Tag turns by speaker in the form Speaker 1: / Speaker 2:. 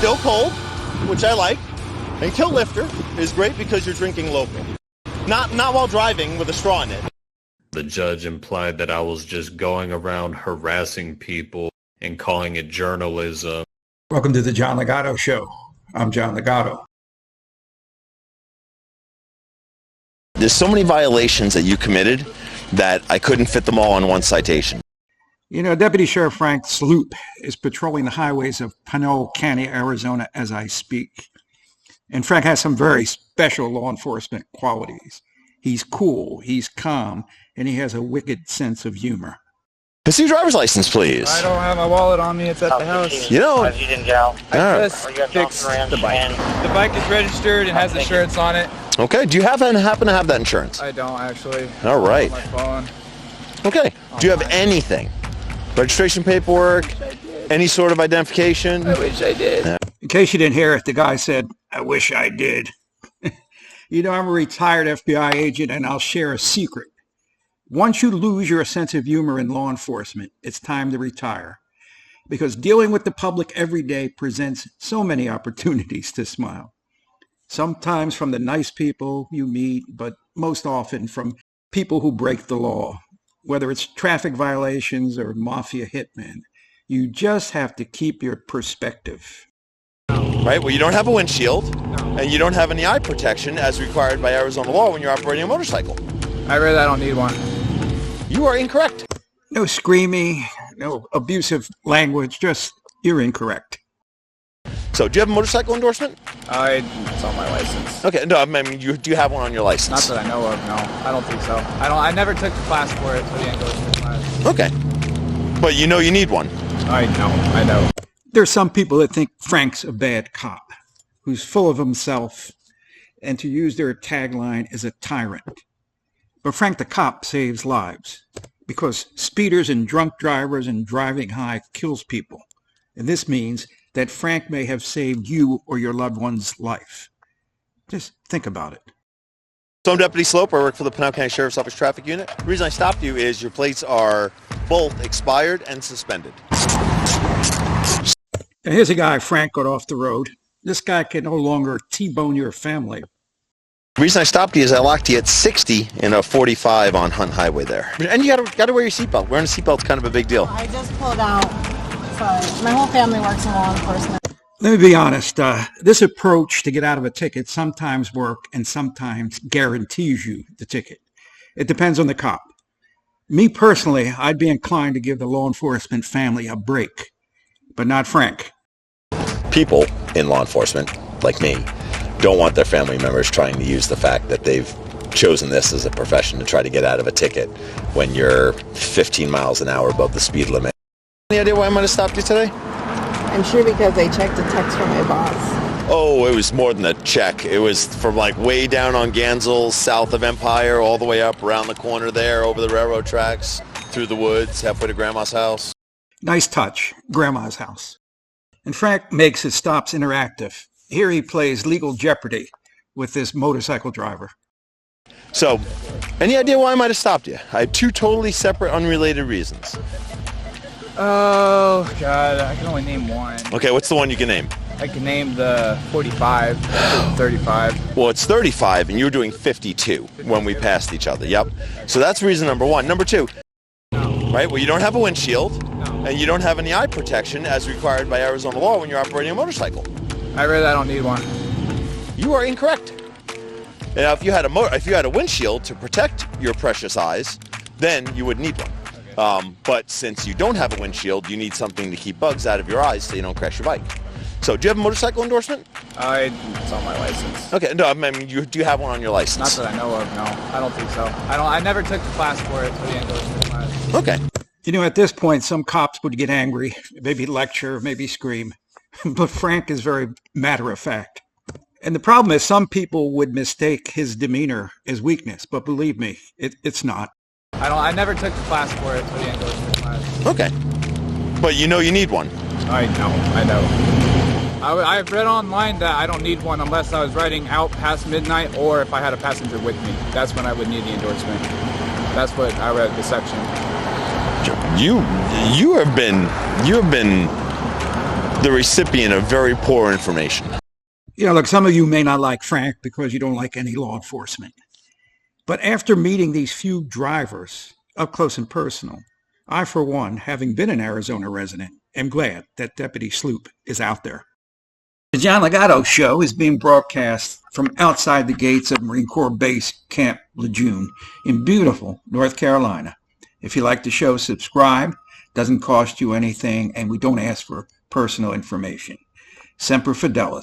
Speaker 1: still cold, which I like. And kill lifter is great because you're drinking local. Not while driving with a straw in it.
Speaker 2: The judge implied that I was just going around harassing people and calling it journalism.
Speaker 3: Welcome to the John Ligato Show. I'm John Ligato.
Speaker 1: There's so many violations that you committed that I couldn't fit them all on one citation.
Speaker 3: You know, Deputy Sheriff Frank Sloop is patrolling the highways of Pinole County, Arizona as I speak. And Frank has some very special law enforcement qualities. He's cool, he's calm, and he has a wicked sense of humor.
Speaker 1: Let's see your driver's license, please.
Speaker 4: I don't have my wallet on me. It's at the house.
Speaker 1: You know,
Speaker 4: I just fixed the bike. The bike is registered and has insurance on it.
Speaker 1: Okay. Do you happen to have that insurance?
Speaker 4: I don't, actually.
Speaker 1: All right.
Speaker 4: On my phone.
Speaker 1: Okay. Do you have anything? Registration paperwork? Any sort of identification?
Speaker 4: I wish I did.
Speaker 1: Yeah.
Speaker 3: In case you didn't hear it, the guy said, "I wish I did." You know, I'm a retired FBI agent, and I'll share a secret. Once you lose your sense of humor in law enforcement, it's time to retire. Because dealing with the public every day presents so many opportunities to smile. Sometimes from the nice people you meet, but most often from people who break the law. Whether it's traffic violations or mafia hitmen, you just have to keep your perspective.
Speaker 1: Right? Well, you don't have a windshield, and you don't have any eye protection as required by Arizona law when you're operating a motorcycle.
Speaker 4: I really don't need one.
Speaker 1: You are incorrect.
Speaker 3: No screaming, no abusive language, just you're incorrect.
Speaker 1: So, do you have a motorcycle endorsement?
Speaker 4: It's on my license.
Speaker 1: Okay, no, I mean, do you have one on your license?
Speaker 4: Not that I know of, no. I don't think so. I never took the class for it, so the endorsement class.
Speaker 1: Okay. But you know you need one.
Speaker 4: I know.
Speaker 3: There's some people that think Frank's a bad cop, who's full of himself, and to use their tagline, is a tyrant. But Frank the cop saves lives, because speeders and drunk drivers and driving high kills people. And this means that Frank may have saved you or your loved one's life. Just think about it.
Speaker 1: So I'm Deputy Slope. I work for the Pinole County Sheriff's Office Traffic Unit. The reason I stopped you is your plates are both expired and suspended.
Speaker 3: Now here's a guy Frank got off the road. This guy can no longer T-bone your family.
Speaker 1: The reason I stopped you is I locked you at 60 in a 45 on Hunt Highway there. And you gotta wear your seatbelt. Wearing a seatbelt's kind of a big deal.
Speaker 5: I just pulled out. So my whole family works in law enforcement.
Speaker 3: Let me be honest. This approach to get out of a ticket sometimes works and sometimes guarantees you the ticket. It depends on the cop. Me personally, I'd be inclined to give the law enforcement family a break, but not Frank.
Speaker 6: People in law enforcement, like me, don't want their family members trying to use the fact that they've chosen this as a profession to try to get out of a ticket when you're 15 miles an hour above the speed limit.
Speaker 1: Any idea why I might have stopped you today?
Speaker 5: I'm sure because they checked a text from my boss.
Speaker 1: Oh, it was more than a check. It was from like way down on Gansel, south of Empire, all the way up around the corner there, over the railroad tracks, through the woods, halfway to Grandma's house.
Speaker 3: Nice touch, Grandma's house. And Frank makes his stops interactive. Here he plays legal jeopardy with this motorcycle driver.
Speaker 1: So, any idea why I might have stopped you? I had two totally separate, unrelated reasons.
Speaker 4: Oh, God, I can only name one.
Speaker 1: Okay, what's the one you can name?
Speaker 4: I can name the 45, 35.
Speaker 1: Well, it's 35, and you were doing 52 when we passed each other. Yep. So that's reason number one. Number two, right? Well, you don't have a windshield, and you don't have any eye protection as required by Arizona law when you're operating a motorcycle.
Speaker 4: I don't need one.
Speaker 1: You are incorrect. Now, if you had a windshield to protect your precious eyes, then you would need one. But since you don't have a windshield, you need something to keep bugs out of your eyes so you don't crash your bike. So, do you have a motorcycle endorsement?
Speaker 4: It's on my license.
Speaker 1: Okay, no, I mean, do you have one on your license?
Speaker 4: Not that I know of, no. I don't think so. I never took the class for it, so the endorsement class.
Speaker 1: Okay.
Speaker 3: You know, at this point, some cops would get angry, maybe lecture, maybe scream. But Frank is very matter-of-fact. And the problem is some people would mistake his demeanor as weakness, but believe me, it's not.
Speaker 4: I never took the class for it, so the endorsement class.
Speaker 1: Okay. But you know you need one.
Speaker 4: I know. I've read online that I don't need one unless I was riding out past midnight or if I had a passenger with me. That's when I would need the endorsement. That's what I read the section.
Speaker 1: You have been the recipient of very poor information.
Speaker 3: You know, look, some of you may not like Frank because you don't like any law enforcement. But after meeting these few drivers up close and personal, I, for one, having been an Arizona resident, am glad that Deputy Sloop is out there. The John Ligato Show is being broadcast from outside the gates of Marine Corps Base Camp Lejeune in beautiful North Carolina. If you like the show, subscribe. Doesn't cost you anything, and we don't ask for personal information. Semper Fidelis.